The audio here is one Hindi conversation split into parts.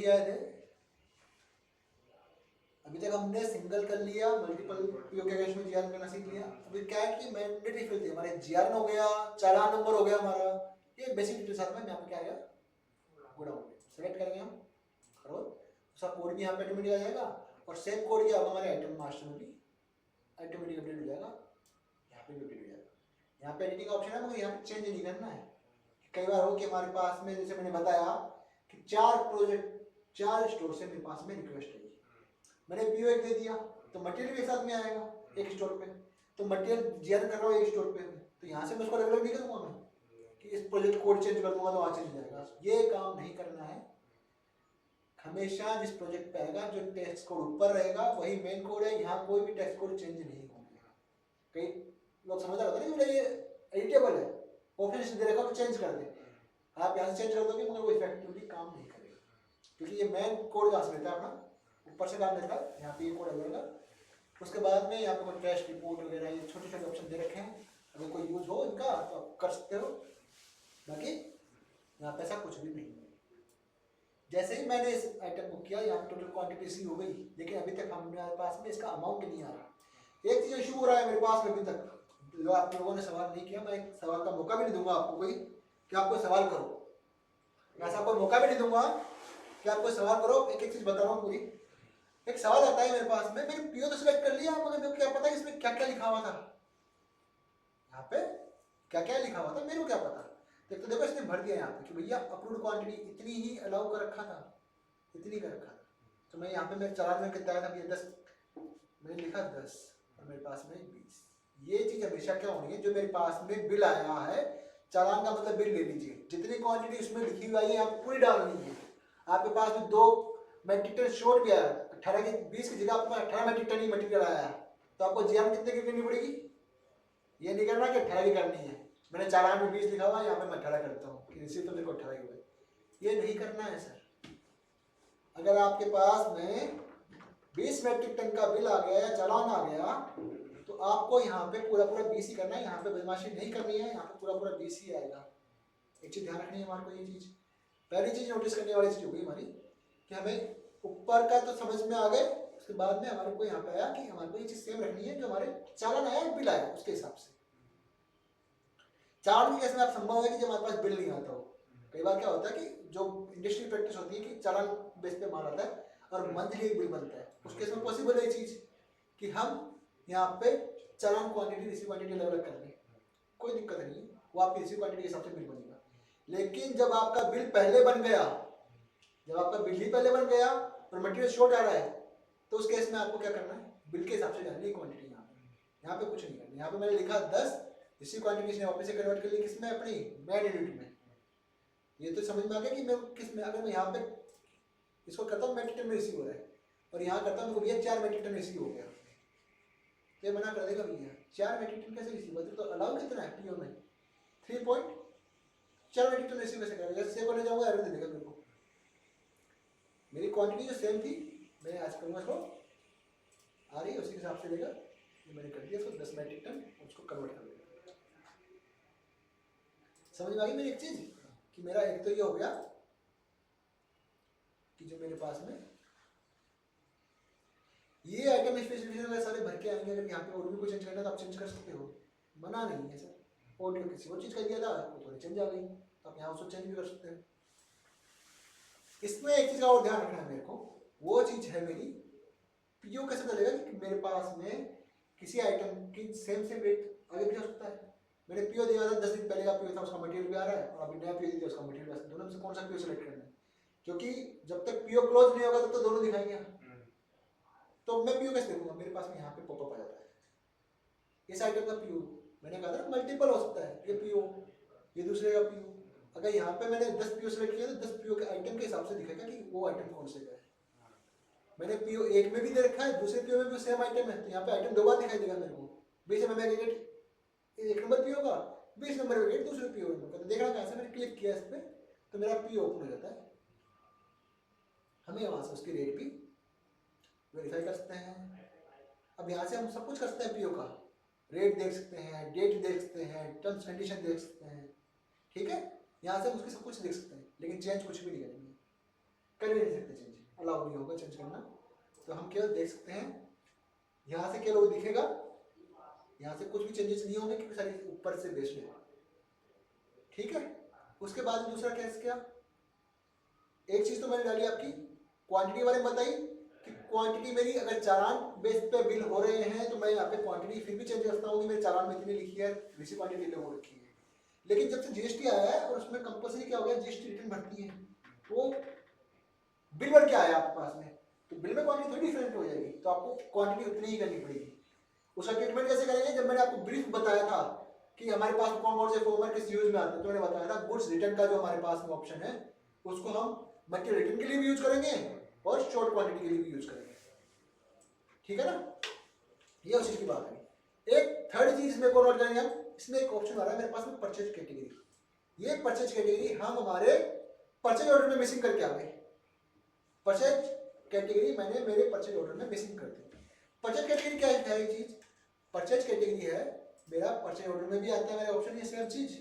याद है अभी तक हमने सिंगल कर लिया, मल्टीपल पीओ के केस में जीआर करना सीख लिया। अभी क्या है कि मैंडेटरी फील्ड थी हमारे, जीआर हो गया, चालान नंबर हो गया हमारा, ये बेसिक डिटेल्स साथ में यहाँ पे क्या आएगा, गुणा हो गया, सेलेक्ट करेंगे हम और उसका कोड भी यहाँ पे ऑटोमेटिक आ जाएगा और सेम कोड क्या होगा हमारे आइटम मास्टर में भी ऑटोमेटिक अपडेट हो जाएगा, यहाँ पे भी अपडेट हो जाएगा। यहाँ पे एडिटिंग ऑप्शन है मगर यहाँ पे चेंज नहीं करना है। कई बार हो कि हमारे पास में जैसे मैंने बताया कि 4 स्टोर से मेरे पास में रिक्वेस्ट है, मैंने पीओ एक दे दिया तो मटेरियल भी एक साथ में आएगा एक स्टोर पे, तो मटेरियल जीआर कर रहा हूँ एक स्टोर पे, तो यहाँ से मैं उसको डेवलप नहीं करूँगा मैं कि इस प्रोजेक्ट कोड चेंज कर दूंगा तो वहाँ चेंज हो जाएगा, ये काम नहीं करना है। हमेशा जिस प्रोजेक्ट पे आएगा जो टेक्स्ट कोड ऊपर रहेगा वही मेन कोड है, यहाँ कोई भी टेक्स्ट कोड चेंज नहीं होंगे। कई लोग समझ रहे होते हैं ये एडिटेबल है, ऑप्शन से दे रखा तो चेंज कर दे, आप यहाँ से चेंज कर दोगे मगर वो इफेक्टिवली काम नहीं करेगा, क्योंकि ये मेन कोड कहाँ से लेता है अपना, ऊपर से काम लेता है, यहाँ पे ये कोड लगेगा। उसके बाद में यहाँ पे कोई टेस्ट रिपोर्ट वगैरह ये छोटे छोटे ऑप्शन दे रखे हैं, अगर कोई यूज हो इनका तो आप कर सकते हो, बाकी यहाँ पे ऐसा कुछ भी नहीं है। जैसे ही मैंने इस आइटम को किया यहाँ पे टोटल क्वांटिटी सी हो गई, लेकिन अभी तक हमारे पास में इसका अमाउंट नहीं आ रहा। एक चीज इशू हो रहा है मेरे पास में अभी तक, जो आप लोगों ने सवाल नहीं किया, मैं एक सवाल का मौका भी नहीं दूंगा आपको कोई कि आप कोई सवाल करो, ऐसा कोई मौका भी नहीं दूंगा कि आप कोई सवाल करो। एक एक चीज बता रहा हूँ पूरी। एक सवाल आता है मेरे पास में, मैंने पीओ तो सिलेक्ट कर लिया मगर मेरे को क्या पता इसमें क्या क्या लिखा हुआ था, यहाँ पे क्या क्या लिखा हुआ था मेरे को क्या पता। तो देखो इसने भर दिया यहाँ पे कि भैया अप्रूव्ड क्वांटिटी इतनी ही अलाउ कर रखा था, इतनी कर रखा था, तो मैं यहाँ पे मेरे चालान में कितना था, 10 मैंने लिखा 10 और मेरे पास में 20। ये चीज हमेशा क्या होनी है, जो मेरे पास में बिल आया है, चालान का मतलब बिल ले लीजिए, जितनी क्वांटिटी उसमें लिखी हुई है आप पूरी डालनी है। आपके पास में 2 मेट्रिक टन शॉर्ट भी आया, 18 की 20 की जगह आपके पास 18 मेट्रिक टन ही मटेरियल आया है, तो आपको जीआर कितने की करनी पड़ेगी, ये नहीं करना कि 18 की करनी है, मैंने चालान में 20 लिखा हुआ है यहाँ पे मैं 18 करता हूँ कि रिसीव तो मेरे को 18 ही हुआ, ये नहीं करना है सर। अगर आपके पास में 20 मेट्रिक टन का बिल आ गया या चालान आ गया तो आपको यहाँ पे पूरा पूरा 20 ही करना है, यहाँ पे बदमाशी नहीं करनी है, यहाँ पे पूरा पूरा 20 ही आएगा। एक चीज ध्यान रखनी है हमारे को, ये चीज पहली चीज नोटिस करने वाली चीज होगी हमारी कि हमें ऊपर का तो समझ में आ गए, उसके बाद में हमारे को यहाँ पे आया कि हमारे को ये चीज सेम रखनी है जो हमारे चालान आया बिल आया उसके हिसाब से। चालान की केस में आप संभव है कि जब हमारे पास बिल नहीं आता हो, कई बार क्या होता है कि जो इंडस्ट्री प्रैक्टिस होती है कि चालान बेस पे माल आता है और मंथली एक बिल बनता है, उस केस में पॉसिबल है ये चीज कि हम यहाँ पे चालान क्वांटिटी रिसीव क्वांटिटी अलग अलग कर लें, कोई दिक्कत नहीं है, वो आपकी रिसीव क्वांटिटी के हिसाब से बिल बनेगा। लेकिन जब आपका बिल पहले बन गया, जब आपका बिल ही पहले बन गया और मटेरियल शॉर्ट आ रहा है, तो उस केस में आपको क्या करना है, बिल के हिसाब से डालनी है क्वांटिटी। यहाँ पे कुछ नहीं करना, यहाँ पे मैंने लिखा 10, इसी क्वांटिटी ने वापस से कन्वर्ट कर ली किसमें, अपनी मैन यूनिट में। ये तो समझ में आ गया कि मैं किस में, अगर मैं यहाँ पे इसको करता हूँ मेट्रिक टन में रिसीव हो रहा है और यहाँ करता हूँ भैया 4 मेट्रिक टन रिसीव हो गया, ये मना कर देगा भैया 4 मेट्रिक टन कैसे रिसीव होता है, तो अलाउ कितना है पीओ में 3.4 मेट्रिक टन रिसीव कैसे करेगा, जैसे सेव करने जाऊँगा एरर दे देगा मेरे को। मेरी क्वांटिटी जो सेम थी मैंने आज करूँगा इसको आ रही है उसी हिसाब से देगा, मैंने कर दिया उसको 10 मेट्रिक टन उसको कन्वर्ट कर देगा। समझ में आ गई मेरी एक चीज कि मेरा एक तो ये हो गया कि जो मेरे पास में ये आइटम स्पेसिफिकेशन सारे भर के आएंगे, अगर यहाँ पे और भी कुछ चेंज करना है तो आप चेंज कर सकते हो, मना नहीं है सर। ऑडियो किसी और चीज कर दिया था वो थोड़ी चेंज आ गई तो आप यहाँ उसको चेंज भी कर सकते हैं। इसमें एक चीज का और ध्यान रखना है मेरे को, वो चीज है मेरी पीओ कैसे चलेगा कि मेरे पास में किसी आइटम की सेम वेट आगे भी हो सकता है। मैंने पीओ दिया था 10 दिन पहले का पीओ था, उसका मटेरियल भी आ रहा है, और अभी नया पीओ दिया उसका मटेरियल भी आ रहा है, दोनों में से कौन सा पीओ सेलेक्ट करना है, क्योंकि जब तक पीओ क्लोज नहीं होगा तब तो दोनों दिखाएंगे। तो मैं पीओ कैसे देखूंगा, मेरे पास में यहाँ पे पॉपअप आ जाता है इस आइटम का पीओ, मैंने कहा था मल्टीपल हो सकता है, ये पीओ ये दूसरे का पीओ। अगर यहाँ पे मैंने 10 पीओ सेलेक्ट किया तो 10 पीओ के आइटम के हिसाब से दिखेगा कि वो आइटम कौन से का है। मैंने पीओ एक में भी दे रखा है, दूसरे पीओ में भी सेम आइटम है, तो यहाँ पे आइटम 2 बार दिखाई देगा मेरे को, बीच में मैं एक नंबर पीओ का 20 नंबर विकेट दूसरे पीओ का, तो देखना कैसे मैंने क्लिक किया इस पर तो मेरा पीओ ओपन हो जाता है। हमें वहाँ से उसकी रेट भी वेरीफाई कर सकते हैं। अब यहाँ से हम सब कुछ कर सकते हैं, पीओ का रेट देख सकते हैं, डेट देख सकते हैं, टर्म्स कंडीशन देख सकते हैं, ठीक है, यहाँ से हम उसकी सब कुछ देख सकते हैं, लेकिन चेंज कुछ भी नहीं करेंगे। कर भी नहीं सकते चेंज, अलाउ नहीं होगा चेंज करना। तो हम केवल देख सकते हैं, यहाँ से केवल वो दिखेगा, यहाँ से कुछ भी चेंजेस नहीं होंगे क्योंकि सारी ऊपर से बेस्ड है। ठीक है, उसके बाद दूसरा केस क्या, एक चीज तो मैंने डाली आपकी क्वांटिटी वाले में बताई कि क्वांटिटी मेरी अगर चालान बेस पे बिल हो रहे हैं तो मैं यहाँ पे क्वांटिटी फिर भी चेंज करता हूँ कि मेरे चालान में इतनी लिखी है, दूसरी क्वांटिटी हो रखी है। लेकिन जब से जीएसटी आया है और उसमें कंपलसरी क्या हो गया, जीएसटी रिटर्न भरती है, वो बिल भर के आया आपके पास में, तो बिल में क्वांटिटी थोड़ी डिफरेंट हो जाएगी, तो आपको क्वांटिटी उतनी ही करनी पड़ेगी। उसका ट्रीटमेंट कैसे करेंगे, जब मैंने आपको ब्रीफ बताया था कि हमारे पास कौन से फॉर्मर किस यूज में आते हैं, तो मैंने बताया था गुड्स रिटर्न का जो हमारे पास में ऑप्शन है उसको हम मटेरियल रिटर्न के लिए भी यूज करेंगे और शॉर्ट क्वांटिटी के लिए भी यूज करेंगे। ठीक है ना, ये उस चीज की बात है। एक थर्ड चीज मेरे को नोट करेंगे हम, इसमें एक ऑप्शन आ रहा है मेरे पास में परचेज कैटेगरी। ये परचेज कैटेगरी हम हमारे परचेज ऑर्डर में मिसिंग करके आ गए, परचेज कैटेगरी मैंने मेरे परचेज ऑर्डर में मिसिंग कर दी। परचेज कैटेगरी क्या है, ये चीज परचेज कैटेगरी है मेरा, परचेज ऑर्डर में भी आता है मेरा ऑप्शन, ये सेम चीज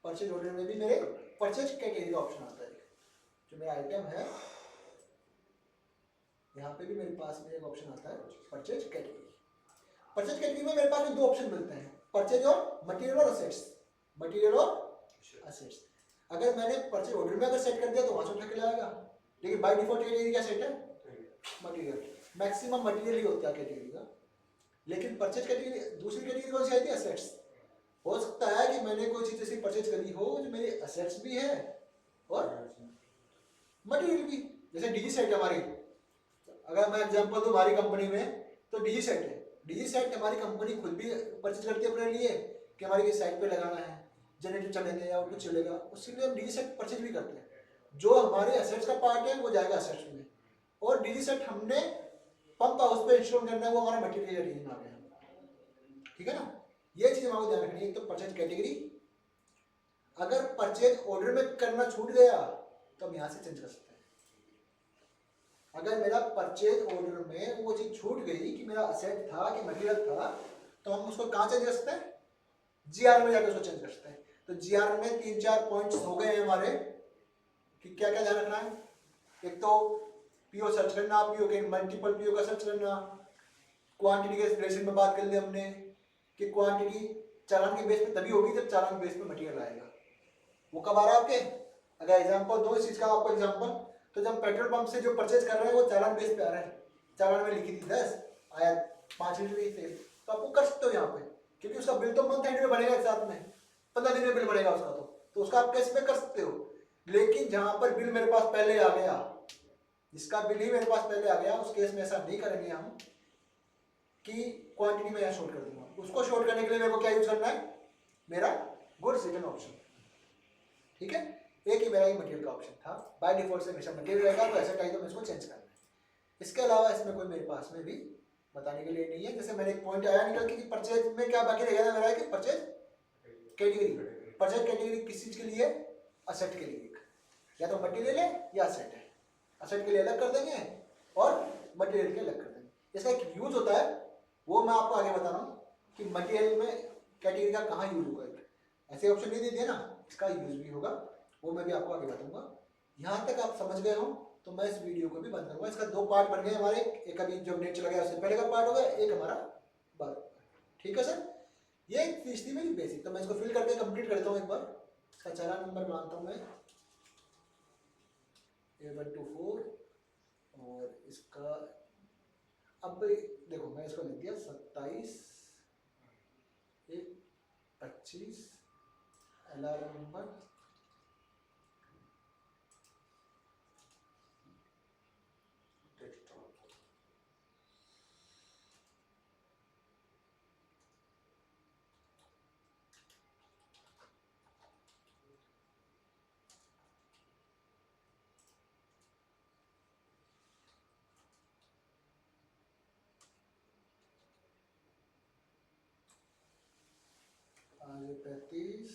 परचेज ऑर्डर में भी मेरे परचेज कैटेगरी का ऑप्शन आता है। जो मेरा आइटम है यहाँ पे भी मेरे पास में एक ऑप्शन आता है परचेज कैटेगरी। परचेज कैटेगरी में मेरे पास में दो ऑप्शन मिलते हैं, परचेज और मटेरियल और असेट्स, मटेरियल और असेट्स। अगर मैंने परचेज ऑर्डर में अगर सेट कर दिया तो वहां से उठा के लाएगा, लेकिन बाय डिफॉल्ट कैटेगरी क्या सेट है, मटेरियल, मैक्सिमम मटेरियल ही होता है कैटेगरी का। लेकिन परचेज कैटेगरी दूसरी कैटेगरी कौन सी आई थी, असेट्स। हो सकता है कि मैंने कोई चीज ऐसी परचेज करी हो जो मेरे असेट्स भी है और मटेरियल भी, जैसे डीजी सेट हमारी, अगर मैं एग्जांपल दूं हमारी कंपनी में तो डीजी सेट है, डीजी सेट हमारी कंपनी खुद भी परचेज करती है अपने लिए कि हमारी साइट पे लगाना है, जनरेटर चलेंगे या कुछ चलेगा, उसके लिए हम डीजी सेट परचेज भी करते हैं। जो हमारे असेट्स का पार्ट है वो जाएगा असेट्स में, और डीजी सेट हमने पंप हाउस पे इंस्टॉल करना है, वो हमारा मटेरियल डीजी में आ गया। ठीक है ना, ये चीज हमारे ध्यान रखनी है। तो परचेज कैटेगरी अगर परचेज ऑर्डर में करना छूट गया तो हम यहाँ से चेंज कर सकते हैं। अगर मेरा परचेज ऑर्डर में वो चीज छूट गई कि मेरा असेट था कि मटेरियल था, तो हम उसको कहाँ चेंज कर सकते हैं, जीआर में जाकर उसको चेंज कर सकते हैं। तो जीआर में 3-4 पॉइंट्स हो गए हैं हमारे कि क्या क्या ध्यान रखना है। एक तो पीओ सर्च करना, पीओ के मल्टीपल पीओ का सर्च करना, क्वांटिटी के रिलेशन में बात कर ली हमने कि क्वांटिटी चालान के बेस पे तभी होगी जब चालान के बेस पे मटेरियल आएगा। वो कब आ रहा है आपके, अगर एग्जांपल दो इस चीज का आपको एग्जांपल, तो जब पेट्रोल पंप से जो परचेज कर रहे हैं वो चालान बेस पे आ रहा है, चालान में लिखी थी 10 आया 5 लीटर की तेल, तो आपको कर सकते हो यहाँ पे, क्योंकि उसका बिल तो मंथ एंड में बनेगा एक साथ में, 15 दिन में बिल बनेगा उसका, तो उसका आप कैसे पे कर सकते हो। लेकिन जहां पर बिल मेरे पास पहले आ गया, जिसका बिल ही मेरे पास पहले आ गया, उस केस में ऐसा नहीं करेंगे हम कि क्वांटिटी में यहाँ शॉर्ट कर दूंगा। उसको शॉर्ट करने के लिए मेरे को क्या यूज करना है, मेरा गुड्स रिटर्न ऑप्शन। ठीक है, एक ही मेरा ही मटेरियल का ऑप्शन था, बाय डिफॉल्ट से हमेशा मटेरियल रहेगा, तो ऐसा टाइम तो मैं इसको चेंज करना है। इसके अलावा इसमें कोई मेरे पास में भी बताने के लिए नहीं है। जैसे मैंने एक पॉइंट आया निकल के कि परचेज में क्या बाकी रह गया था मेरा, कि परचेज कैटेगरी, परचेज कैटेगरी किस चीज के लिए, असेट के लिए, या तो मटेरियल है या असेट है, असेट के लिए अलग कर देंगे और मटेरियल के अलग कर देंगे। इसका एक यूज होता है, वो मैं आपको आगे बता रहा हूँ कि मटेरियल में कैटेगरी का कहाँ यूज होगा, ऐसे ऑप्शन नहीं दे दिए ना, इसका यूज भी होगा, वो मैं भी आपको आगे बताऊंगा। यहाँ तक आप समझ गए हो तो मैं इस वीडियो को भी बंद करूंगा। इसका 2 पार्ट बन गए हमारे, एक अभी जो नेट चला गया उससे पहले का पार्ट होगा, एक हमारा बाद। ठीक है सर, ये चीज थी मेरी बेसिक, तो मैं इसको फिल करके कंप्लीट करता हूँ एक बार। इसका चालान नंबर मानता हूँ मैं A124, और इसका अब देखो मैं इसको लिख दिया 27/1/25, LR नंबर आगे 35।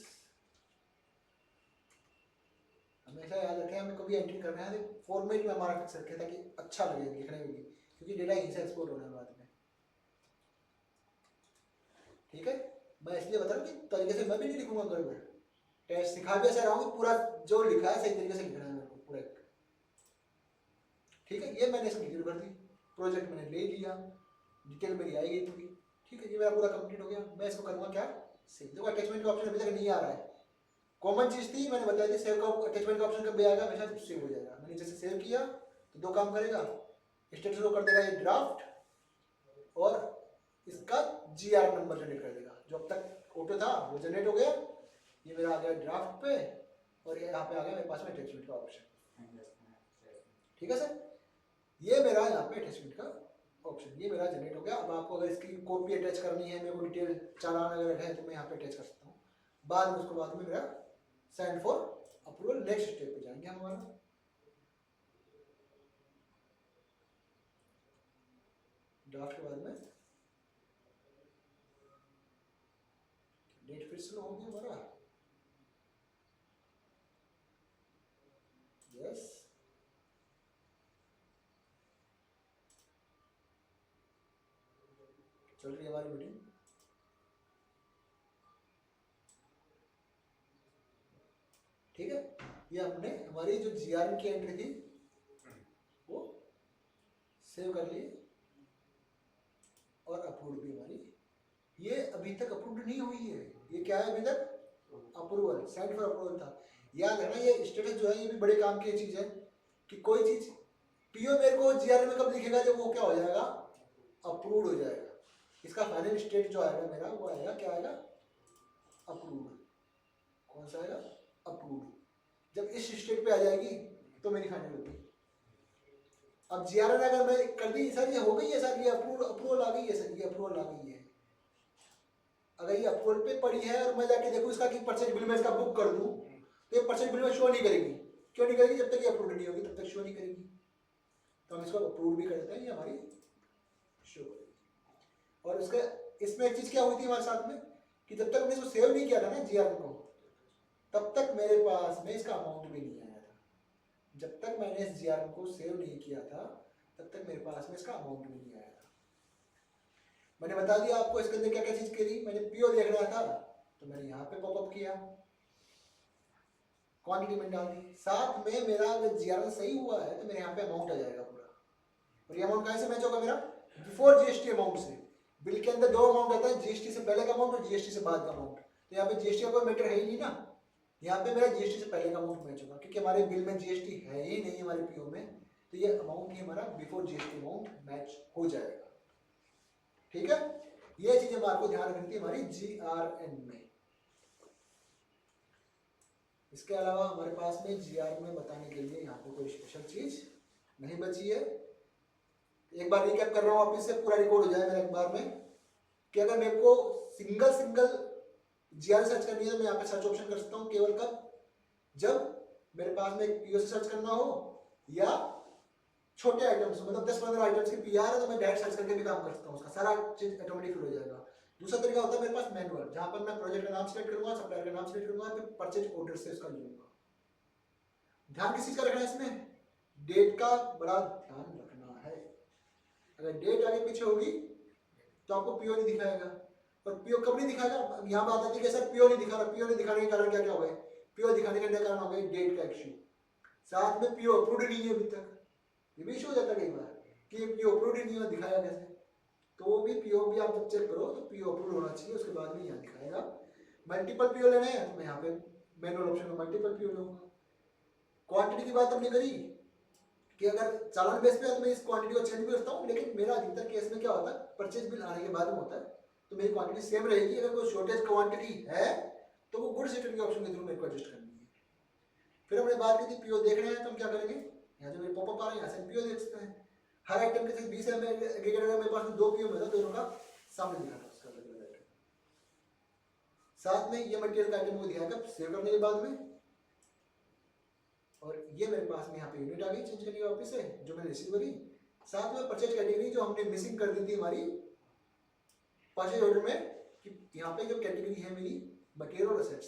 हमेशा याद रखें, हमें कभी एंट्री करना है फॉर्मेट में हमारा फिक्स रखें ताकि अच्छा लगे लिखने में भी, क्योंकि डेटा यहीं से एक्सपोर्ट होना है बाद में। ठीक है, मैं इसलिए बता रहा हूँ कि तरीके से मैं भी नहीं लिखूंगा गड़बड़, टेस्ट सिखा भी ऐसा रहा हूँ कि पूरा जो लिखा है सही तरीके से लिखना है मेरे को पूरा। ठीक है, ये मैंने इसकी डिटेल भर दी, प्रोजेक्ट मैंने ले लिया, डिटेल मेरी आएगी पूरी। ठीक है, ये मेरा पूरा कंप्लीट हो गया। मैं इसको करूँगा क्या, सेव। देखो अटैचमेंट का ऑप्शन अभी तक नहीं आ रहा है, कॉमन चीज थी मैंने बताई थी, सेव का अटैचमेंट का ऑप्शन कब भी आएगा, हमेशा सेव हो जाएगा। मैंने जैसे सेव किया तो दो काम करेगा, स्टेटस को कर देगा ये ड्राफ्ट, और इसका जीआर नंबर जनरेट कर देगा। जो अब तक ऑटो था वो जनरेट हो गया, ये मेरा आ गया ड्राफ्ट पे, और यहाँ पे आ गया मेरे पास में अटैचमेंट का ऑप्शन। ठीक है सर, ये मेरा यहाँ पे अटैचमेंट का ऑप्शन, ये मेरा जनरेट हो गया। अब आपको अगर इसकी कॉपी अटैच करनी है, मेरे को डिटेल चालान अगर है तो मैं यहाँ पे अटैच कर सकता हूँ। बाद में उसको बाद में मेरा send for approval, next step पे जाएंगे हम। हमारा ड्राफ्ट के बाद में डेट फिर से होगी हमारा, यस चल रही है हमारी मीटिंग। ठीक है, ये हमने हमारी जो जीआरएन की एंट्री थी वो सेव कर ली, और अप्रूव भी हमारी, ये अभी तक अप्रूव नहीं हुई है। ये क्या है अभी तक, अप्रूवल, सेंड फॉर अप्रूवल था। याद है ना, ये स्टेटस जो है ये भी बड़े काम की चीज है, कि कोई चीज पीओ मेरे को जीआरएन में कब दिखेगा, जब वो क्या हो जाएगा, अप्रूव्ड हो जाएगा। इसका फाइनल स्टेट जो आएगा मेरा वो आएगा, क्या आएगा, अप्रूव्ड। कौन सा आएगा, अप्रूव्ड। जब इस स्टेट पे आ जाएगी तो मेरी फाइनल होगी। अब जीआरएन अगर मैं कर दी सर, ये हो गई है सर, ये अप्रूवल आ गई है सर, ये अप्रूवल आ गई है। अगर ये अप्रूवल पे पड़ी है और मैं जाके देखूँ इसका कि परचेज बिल में इसका बुक कर दूँ, तो ये परचेज बिल में शो नहीं करेगी। क्यों नहीं करेगी, जब तक ये अप्रूव नहीं होगी तब तक शो नहीं करेगी। तो हम इसको अप्रूव भी कर देते हैं, ये हमारी शो करेगी। और उसका इसमें एक चीज क्या हुई थी हमारे साथ में, कि जब तक हमने इसको सेव नहीं किया था ना जीआरएन को, तब तक मेरे पास में इसका अमाउंट भी नहीं आया था। जब तक मैंने इस जीआरएन को सेव नहीं किया था तब तक मेरे पास में इसका अमाउंट भी नहीं आया था। मैंने बता दिया आपको इसके अंदर क्या क्या चीज करी। मैंने पीओ देख रहा था तो मैंने यहाँ पे पॉपअप किया, क्वांटिटी में डाल दी। साथ में मेरा अगर जीआरएन सही हुआ है तो मेरे यहाँ पे अमाउंट आ जाएगा पूरा। और ये अमाउंट कहाँ से मैच होगा, मेरा बिफोर जीएसटी अमाउंट से। बिल के अंदर दो अमाउंट आता है, जीएसटी से पहले का अमाउंट और जीएसटी से बाद का अमाउंट। तो यहाँ पे जीएसटी का कोई मैटर है ही नहीं ना, यहाँ पे मेरा जीएसटी से पहले का अमाउंट मैच होगा, क्योंकि हमारे बिल में जीएसटी है ही नहीं हमारे पीओ में। तो ये अमाउंट ही हमारा बिफोर जीएसटी अमाउंट मैच हो जाएगा। ठीक है, ये चीज हमारे को ध्यान रखनी थी हमारी जीआरएन में। इसके अलावा हमारे पास में जीआर में बताने के लिए यहाँ पे कोई स्पेशल चीज नहीं बची है। एक बार रिकैप कर रहा हूँ वापस से, पूरा रिकॉर्ड हो जाए मेरा एक बार में, कि अगर मेरे को सिंगल जीआर सर्च करनी है तो मैं यहाँ पे सर्च ऑप्शन कर सकता हूँ। केवल कब, जब मेरे पास में एक पीओ से सर्च करना हो, या छोटे आइटम्स मतलब 10-15 आइटम्स की पीआर है तो मैं डायरेक्ट सर्च करके भी काम कर सकता हूँ, उसका सारा चीज ऑटोमेटिक फिल हो जाएगा। दूसरा तरीका होता है मेरे पास मैनुअल, जहां पर मैं प्रोजेक्ट का नाम सेलेक्ट करूंगा, सप्लायर का नाम सेलेक्ट करूंगा, फिर परचेज ऑर्डर से उसका लूंगा। ध्यान किस चीज का रखना है इसमें, डेट का बड़ा ध्यान रखना है। अगर डेट आगे पीछे होगी तो आपको पीओ नहीं दिखाएगा। और पीओ कब नहीं दिखाएगा, यहाँ बात आती है कि सर पीओ नहीं दिखा रहा। पीओ नहीं दिखाने के कारण क्या क्या हो गए, पीओ दिखाने का कारण हो गया डेट का इश्यू, साथ में पीओ अप्रूव्ड नहीं है अभी तक। ये भी इशू हो जाता है कई बार कि पीओ अप्रूव्ड नहीं है, दिखाया कैसे। तो वो भी पीओ भी आप जब चेक करो तो पीओ अप्रूव होना चाहिए, उसके बाद में यहाँ दिखाएगा। मल्टीपल पीओ लेने हैं तो मैं यहाँ पे मैनुअल ऑप्शन में मल्टीपल पीओ लूंगा। क्वांटिटी की बात हमने करी कि अगर चालान बेस पे है तो मैं इस क्वांटिटी को चेंज भी करता हूँ, लेकिन मेरा अधिकतर केस में क्या होता है, परचेज बिल आने के बाद में होता है, तो मेरी क्वांटिटी सेम रहेगी। अगर कोई शॉर्टेज क्वांटिटी है तो वो गुड सेटल के ऑप्शन के थ्रू मेरे को एडजस्ट करनी है। फिर हमने बात की थी पीओ देख रहे हैं तो हम क्या करेंगे, यहाँ जो मेरे पॉपअप आ रहे हैं यहाँ से पीओ देख सकते हैं। हर आइटम के साथ 20 मेरे पास में 2 पीओ मिला, दोनों का सामने दिखाता उसका अलग अलग आइटम। साथ में ये मटेरियल का आइटम को दिखाएगा सेव करने के बाद में। और ये मेरे पास में यहाँ पे यूनिट आ गई चेंज करने के वापस से, जो मैंने रिसीव करी। साथ में परचेज कैटेगरी जो हमने मिसिंग कर दी थी हमारी परचेज ऑर्डर में, कि यहाँ पे जो कैटेगरी है मेरी मटेरियल और असेट्स,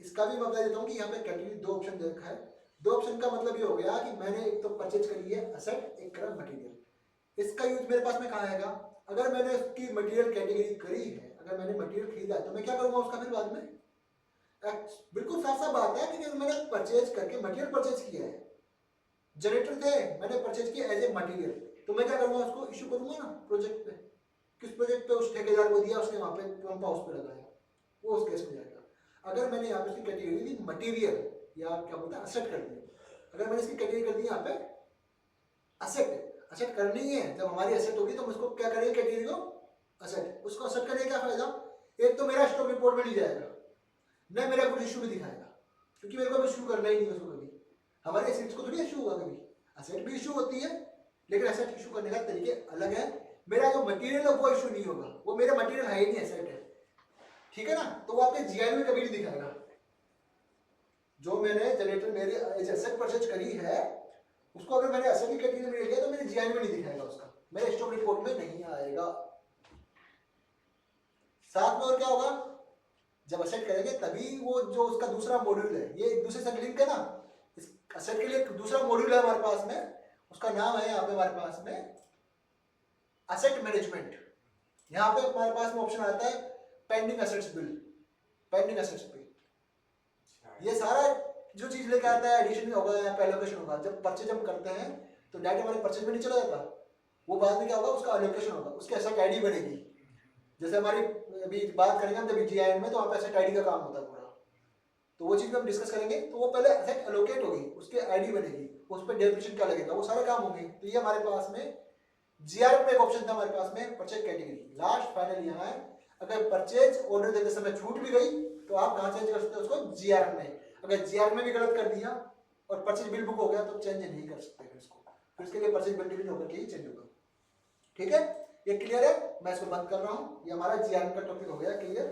इसका भी मैं बता देता हूँ कि यहाँ पे कैटेगरी 2 ऑप्शन दे रखा है। 2 ऑप्शन का मतलब ये हो गया कि मैंने एक तो परचेज करी है असेट, एक करा मटेरियल। इसका यूज मेरे पास में कहाँ आएगा, अगर मैंने उसकी मटेरियल कैटेगरी करी है, अगर मैंने मटेरियल खरीदा है तो मैं क्या करूंगा उसका फिर बाद में, बिल्कुल साफ साफ बात है कि मैंने परचेज करके मटेरियल परचेज किया है, जनरेटर थे, मैंने परचेज किया एज ए मटेरियल, तो मैं क्या करूंगा, उसको इशू करूंगा ना प्रोजेक्ट पे, किस प्रोजेक्ट पे उस ठेकेदार को दिया, उसने वहां पे पंप हाउस पे लगाया, वो उस केस में जाएगा। अगर मैंने यहाँ पे इसकी कैटेगरी दी मटेरियल या क्या बोलते हैं असेट कर दी, अगर मैंने इसकी कैटेगरी कर दी यहाँ पे असेट, असेट करनी है, जब हमारी असेट होगी तो हम उसको क्या करेंगे कैटेगरी को असेट, उसको असेट करने का क्या फायदा, एक तो मेरा स्टॉक रिपोर्ट में नहीं जाएगा, न मेरा कुछ इशू भी दिखाएगा, क्योंकि मेरे को इशू करना ही नहीं उसको कभी, हमारे एसेट्स को थोड़ी इशू होगा कभी, असेट भी इशू होती है लेकिन असेट इशू करने का तरीके अलग है, मेरा जो मटेरियल है वो इशू नहीं होगा, वो मेरा मटेरियल है ही नहीं, एसेट है, ठीक है ना, तो वो आपके जीआर में कभी नहीं दिखाएगा, जो मैंने जनरेटर मेरे एसेट परचेज करी है उसको अगर मैंने एसेट की कैटेगरी में ले लिया तो मेरे जीआर में नहीं दिखाएगा, उसका मेरे स्टॉक रिपोर्ट में नहीं आएगा। साथ में और क्या होगा, जब असेट करेंगे तभी वो जो उसका दूसरा मॉड्यूल है, ये एक दूसरे से लिंक है ना, इस असेट के लिए एक दूसरा मॉड्यूल है हमारे पास में, उसका नाम है यहाँ पे हमारे पास में असेट मैनेजमेंट। यहाँ पे हमारे पास में ऑप्शन आता है pending assets bill, pending assets bill, ये सारा जो चीज लेके आता है एडिशन होगा या एलोकेशन होगा, जब परचेज हम करते हैं तो डायरेक्ट हमारे परचेज में नहीं चला जाता, वो बाद में क्या होगा उसका एलोकेशन होगा, उसके असेट आईडी बनेगी, जैसे हमारी अभी बात करेंगे हम जब जीआईएन में तो वहाँ पे एसेट आईडी का काम होता है पूरा, तो वो चीज हम डिस्कस करेंगे, तो वो पहले एसेट एलोकेट होगी, उसके आईडी बनेगी, उस पर डेफिनेशन क्या लगेगा, वो सारे काम होंगे, तो ये हमारे पास में जीआर में एक ऑप्शन था हमारे पास में परचेज कैटेगरी, लास्ट फाइनल यहाँ है, अगर परचेज ऑर्डर देते समय छूट भी गई तो आप कहाँ चेंज कर सकते हो उसको, जीआर में, अगर जीआर में भी गलत कर दिया और परचेज बिल बुक हो गया तो चेंज नहीं कर सकते फिर इसको, फिर इसके लिए परचेज बिल डिलीट होकर के ही चेंज होगा, ठीक है, ये क्लियर है, मैं इसको बंद कर रहा हूँ, ये हमारा जीआर का टॉपिक हो गया क्लियर।